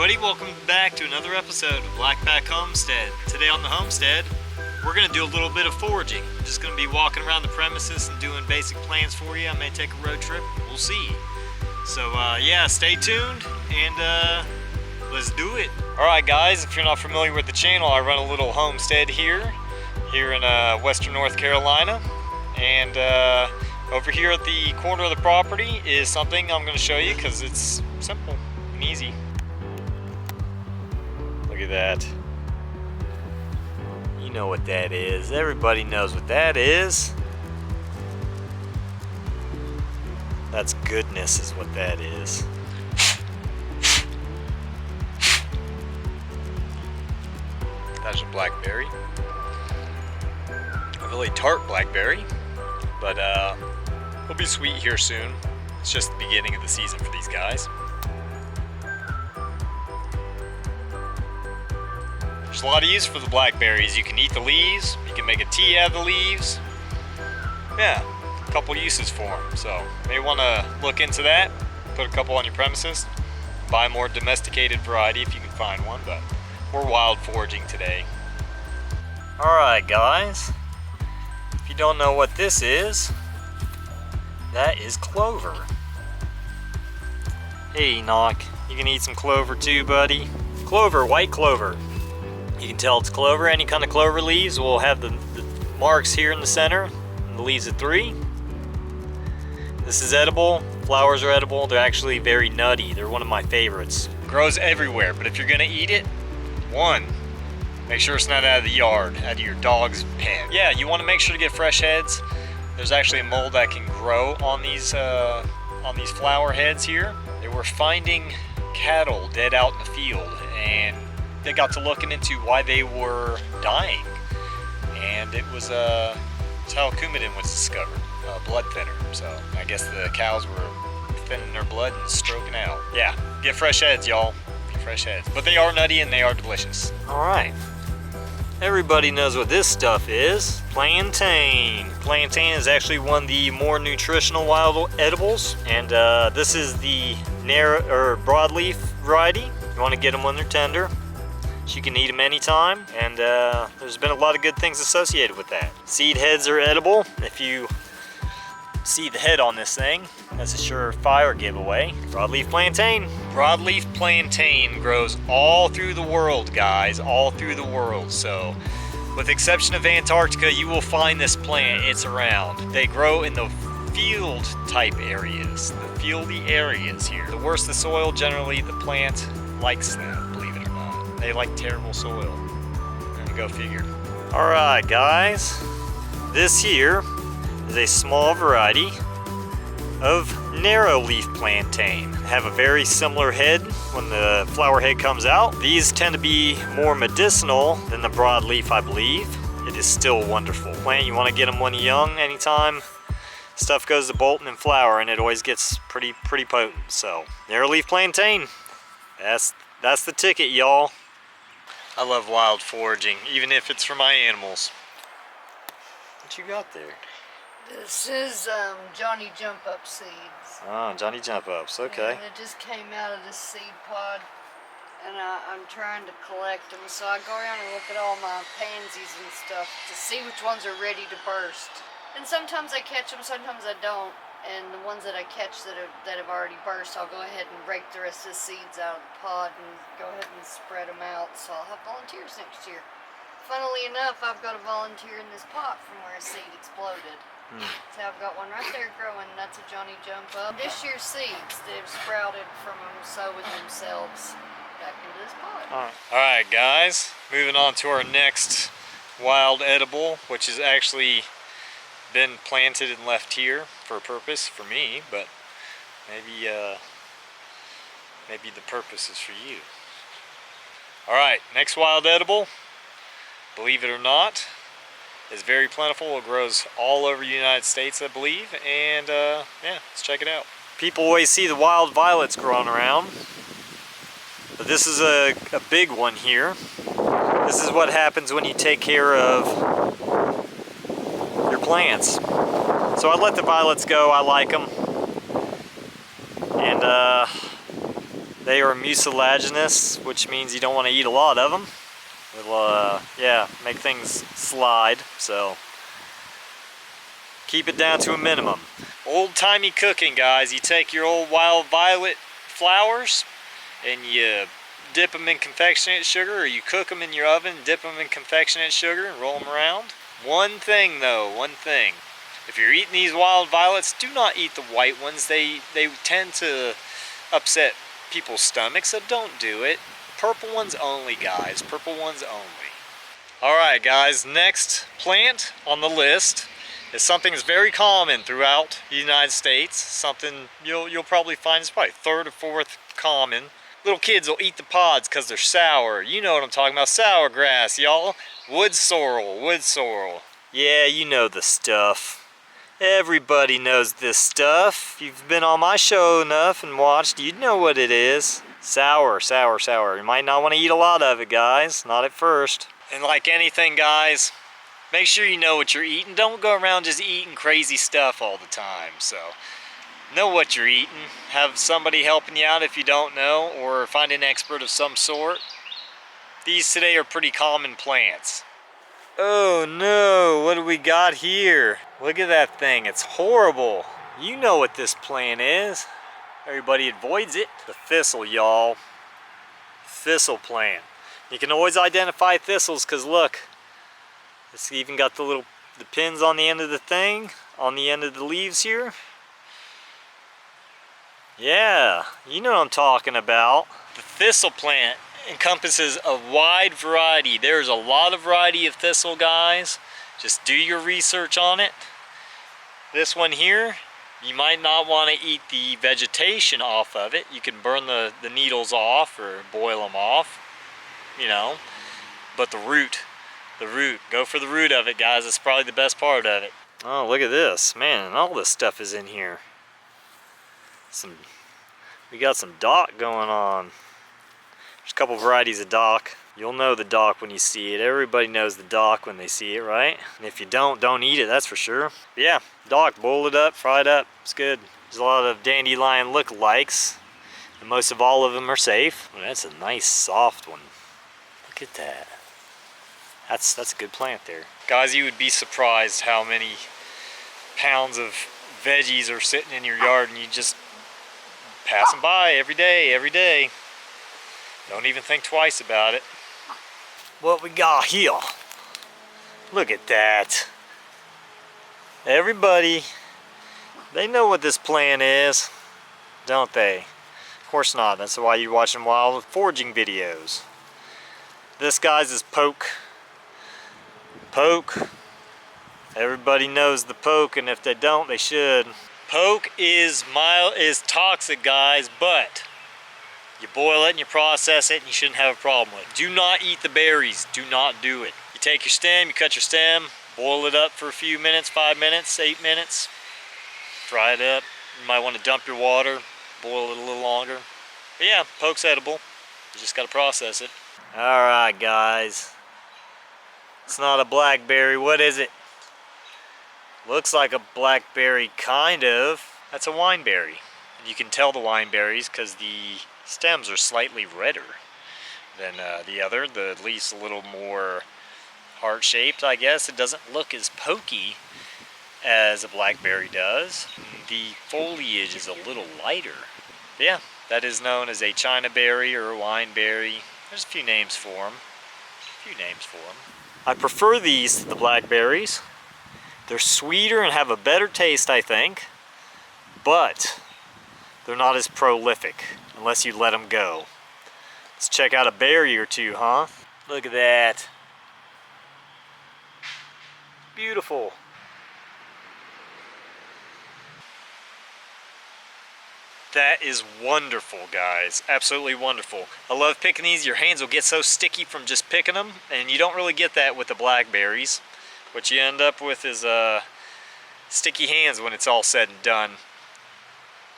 everybody, welcome back to another episode of Blackback Homestead. Today on the Homestead, we're going to do a little bit of foraging. I'm just going to be walking around the premises and doing basic plans for you. I may take a road trip, we'll see. So yeah, stay tuned and let's do it. Alright guys, if you're not familiar with the channel, I run a little homestead here in western North Carolina. And over here at the corner of the property is something I'm going to show you because it's simple and easy. Look at that. You know what that is. Everybody knows what that is. That's goodness is what that is. That's a blackberry. A really tart blackberry, but it'll be sweet here soon. It's just the beginning of the season for these guys. There's a lot of use for the blackberries. You can eat the leaves, you can make a tea out of the leaves. Yeah, a couple uses for them. So may want to look into that, put a couple on your premises, buy a more domesticated variety if you can find one, but we're wild foraging today. Alright guys, if you don't know what this is, that is clover. Hey Enoch, you can eat some clover too, buddy. Clover, white clover. You can tell it's clover. Any kind of clover leaves will have the marks here in the center, and the leaves of 3. This is edible. Flowers are edible. They're actually very nutty. They're one of my favorites. Grows everywhere, but if you're gonna eat it, one, make sure it's not out of the yard, out of your dog's pen. Yeah, you want to make sure to get fresh heads. There's actually a mold that can grow on these flower heads here. They were finding cattle dead out in the field, and they got to looking into why they were dying, and it was it's how coumadin was discovered, blood thinner. So I guess the cows were thinning their blood and stroking out. Yeah, get fresh heads, y'all. Get fresh heads. But they are nutty and they are delicious. All right. Everybody knows what this stuff is. Plantain. Plantain is actually one of the more nutritional wild edibles, and this is the broadleaf variety. You want to get them when they're tender. You can eat them anytime, and there's been a lot of good things associated with that. Seed heads are edible. If you see the head on this thing, that's a surefire giveaway. Broadleaf plantain. Broadleaf plantain grows all through the world, guys, all through the world. So, with the exception of Antarctica, you will find this plant. It's around. They grow in the field type areas, the fieldy areas here. The worse the soil, generally the plant likes them, believe it or not. They like terrible soil. Go figure. Alright guys, this here is a small variety of narrow leaf plantain. Have a very similar head when the flower head comes out. These tend to be more medicinal than the broadleaf, I believe. It is still a wonderful plant. You want to get them when you're young, anytime stuff goes to bolting and flower, and it always gets pretty potent. So narrow leaf plantain, that's the ticket, y'all. I love wild foraging, even if it's for my animals. What you got there? This is Johnny Jump Up seeds. Oh, Johnny Jump Ups, okay. And it just came out of this seed pod, and I'm trying to collect them. So I go around and look at all my pansies and stuff to see which ones are ready to burst. And sometimes I catch them, sometimes I don't. And the ones that I catch that have already burst, I'll go ahead and rake the rest of the seeds out of the pod and go ahead and spread them out. So I'll have volunteers next year. Funnily enough, I've got a volunteer in this pot from where a seed exploded. So I've got one right there growing, and that's a Johnny Jump Up. This year's seeds, they've sprouted from them sowing themselves back into this pot. Alright guys, moving on to our next wild edible, which is actually been planted and left here for a purpose for me, but maybe the purpose is for you. Alright, next wild edible, believe it or not, is very plentiful. It grows all over the United States, I believe, and yeah, let's check it out. People always see the wild violets growing around, but this is a big one here. This is what happens when you take care of your plants. So I let the violets go. I like them, and They are mucilaginous, which means you don't want to eat a lot of them. It'll, yeah, make things slide, so keep it down to a minimum. Old-timey cooking, guys. You take your old wild violet flowers and you dip them in confectionate sugar, or you cook them in your oven, dip them in confectionate sugar and roll them around. One thing though, one thing. If you're eating these wild violets, do not eat the white ones. They tend to upset people's stomachs, so don't do it. Purple ones only, guys. Purple ones only. Alright guys, next plant on the list is something that's very common throughout the United States. Something you'll probably find is probably third or fourth common. Little kids will eat the pods because they're sour. You know what I'm talking about. Sour grass, y'all. Wood sorrel, wood sorrel. Yeah, you know the stuff. Everybody knows this stuff. If you've been on my show enough and watched, you'd know what it is. Sour, sour, sour. You might not want to eat a lot of it, guys. Not at first. And like anything, guys, make sure you know what you're eating. Don't go around just eating crazy stuff all the time. So, know what you're eating. Have somebody helping you out if you don't know, or find an expert of some sort. These today are pretty common plants. Oh no, what do we got here? Look at that thing, it's horrible. You know what this plant is. Everybody avoids it. The thistle, y'all. Thistle plant. You can always identify thistles because look, it's even got the pins on the end of the thing, on the end of the leaves here. Yeah, you know what I'm talking about. The thistle plant encompasses a wide variety. There's a lot of variety of thistle, guys. Just do your research on it. This one here, you might not want to eat the vegetation off of it. You can burn the needles off or boil them off, you know. But the root, go for the root of it, guys. It's probably the best part of it. Oh, look at this. Man, all this stuff is in here. We got some dock going on. There's a couple varieties of dock. You'll know the dock when you see it. Everybody knows the dock when they see it, right? And if you don't eat it, that's for sure. But yeah, dock, boil it up, fry it up. It's good. There's a lot of dandelion look-alikes, and most of all of them are safe. Oh, that's a nice soft one. Look at that. That's a good plant there. Guys, you would be surprised how many pounds of veggies are sitting in your yard and you just pass them by every day. Don't even think twice about it. What we got here? Look at that. Everybody, they know what this plant is, don't they? Of course not. That's why you're watching wild foraging videos. This, guys, is poke. Poke. Everybody knows the poke, and if they don't, they should. Poke is toxic, guys, but you boil it and you process it and you shouldn't have a problem with it. Do not eat the berries. Do not do it. You take your stem, you cut your stem, boil it up for a few minutes, 5 minutes, 8 minutes. Fry it up. You might want to dump your water, boil it a little longer. But yeah, poke's edible. You just got to process it. Alright, guys. It's not a blackberry. What is it? Looks like a blackberry, kind of. That's a wineberry. You can tell the wineberries because the stems are slightly redder than the other. The leaf's a little more heart-shaped, I guess. It doesn't look as pokey as a blackberry does. The foliage is a little lighter. But yeah, that is known as a China berry or a wineberry. There's a few names for them. I prefer these to the blackberries. They're sweeter and have a better taste, I think, but they're not as prolific unless you let them go. Let's check out a berry or two, huh? Look at that. Beautiful. That is wonderful, guys. Absolutely wonderful. I love picking these. Your hands will get so sticky from just picking them, and you don't really get that with the blackberries. What you end up with is sticky hands when it's all said and done.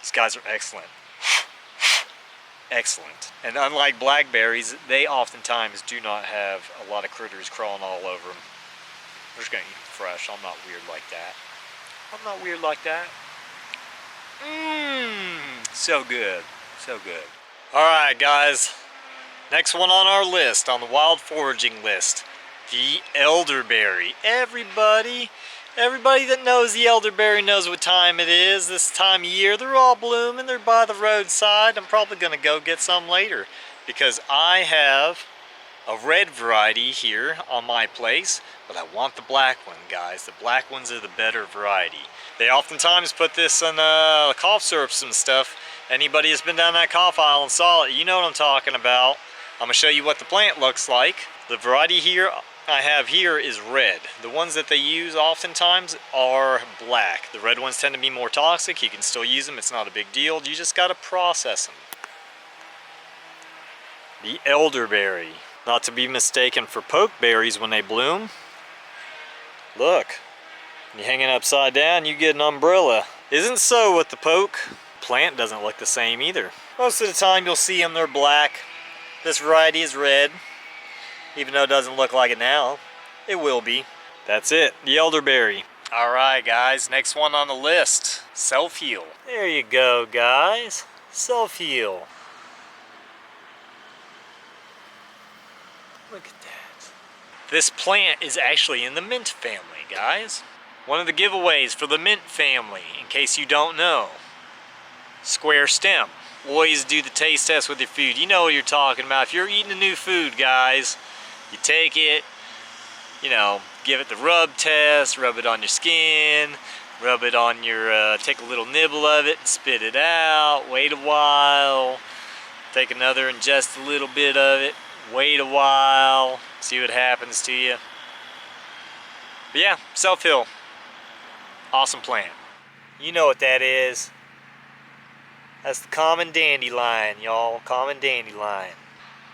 These guys are excellent. Excellent. And unlike blackberries, they oftentimes do not have a lot of critters crawling all over them. We're just going to eat them fresh. I'm not weird like that. So good. So good. Alright guys, next one on our list, on the wild foraging list, the elderberry. Everybody that knows the elderberry knows what time it is. This time of year, they're all blooming, they're by the roadside. I'm probably going to go get some later because I have a red variety here on my place, but I want the black one, guys. The black ones are the better variety. They oftentimes put this in cough syrups and stuff. Anybody that's been down that cough aisle and saw it, you know what I'm talking about. I'm going to show you what the plant looks like. The variety here I have here is red. The ones that they use oftentimes are black. The red ones tend to be more toxic. You can still use them. It's not a big deal. You just got to process them. The elderberry. Not to be mistaken for pokeberries when they bloom. Look, you hang it upside down, you get an umbrella. Isn't so with the poke. Plant doesn't look the same either. Most of the time you'll see them, they're black. This variety is red, even though it doesn't look like it now. It will be. That's it, the elderberry. Alright guys, next one on the list, self-heal. There you go guys, self-heal. Look at that. This plant is actually in the mint family, guys. One of the giveaways for the mint family, in case you don't know. Square stem. Always do the taste test with your food. You know what you're talking about. If you're eating a new food, guys, you take it, you know, give it the rub test, rub it on your skin, rub it on your, take a little nibble of it, spit it out, wait a while, take another, ingest a little bit of it, wait a while, see what happens to you. But yeah, self-heal. Awesome plant. You know what that is. That's the common dandelion, y'all. Common dandelion.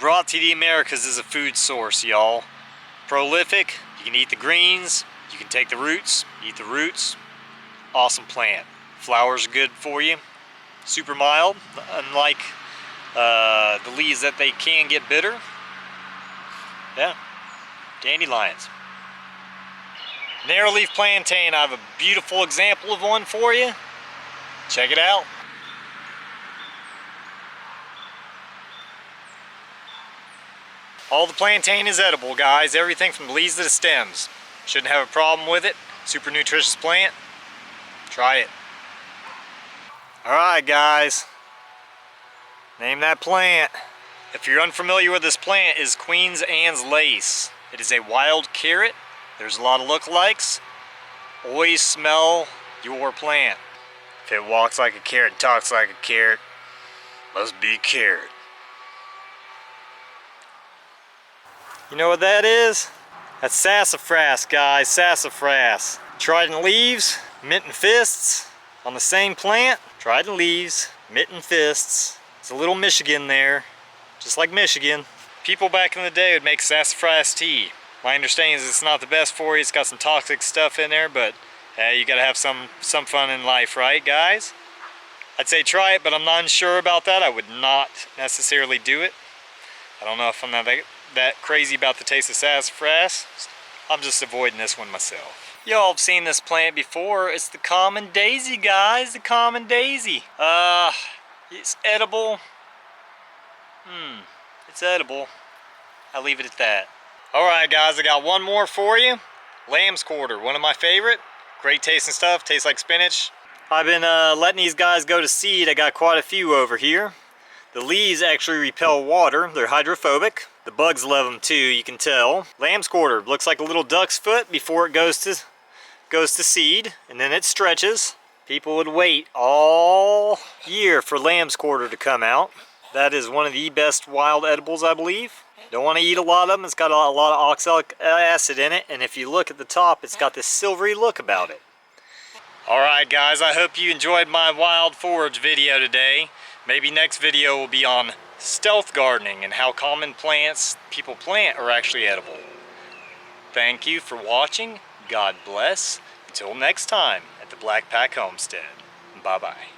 Brought to the Americas as a food source, y'all. Prolific. You can eat the greens. You can take the roots. Eat the roots. Awesome plant. Flowers are good for you. Super mild. Unlike the leaves that they can get bitter. Yeah, dandelions. Narrowleaf plantain, I have a beautiful example of one for you. Check it out. All the plantain is edible, guys. Everything from the leaves to the stems. Shouldn't have a problem with it. Super nutritious plant. Try it. Alright guys. Name that plant. If you're unfamiliar with this plant, is Queen's Anne's lace. It is a wild carrot. There's a lot of lookalikes. Always smell your plant. If it walks like a carrot and talks like a carrot, must be carrot. You know what that is? That's sassafras, guys, sassafras. Trident leaves, mitten fists on the same plant. Trident leaves, mitten fists. It's a little Michigan there. Just like Michigan. People back in the day would make sassafras tea. My understanding is it's not the best for you. It's got some toxic stuff in there, but you gotta have some fun in life, right guys? I'd say try it, but I'm not unsure about that. I would not necessarily do it. I don't know if I'm not that crazy about the taste of sassafras. I'm just avoiding this one myself. Y'all have seen this plant before. It's the common daisy, guys. The common daisy. It's edible. It's edible. I'll leave it at that. Alright guys, I got one more for you. Lamb's quarter, one of my favorite. Great tasting stuff, tastes like spinach. I've been letting these guys go to seed. I got quite a few over here. The leaves actually repel water. They're hydrophobic. The bugs love them too, you can tell. Lamb's quarter looks like a little duck's foot before it goes to seed, and then it stretches. People would wait all year for lamb's quarter to come out. That is one of the best wild edibles, I believe. Don't want to eat a lot of them. It's got a lot of oxalic acid in it, and if you look at the top, it's got this silvery look about it. Alright guys, I hope you enjoyed my wild forage video today. Maybe next video will be on stealth gardening and how common plants people plant are actually edible. Thank you for watching. God bless. Until next time at the Black Pack Homestead. Bye-bye.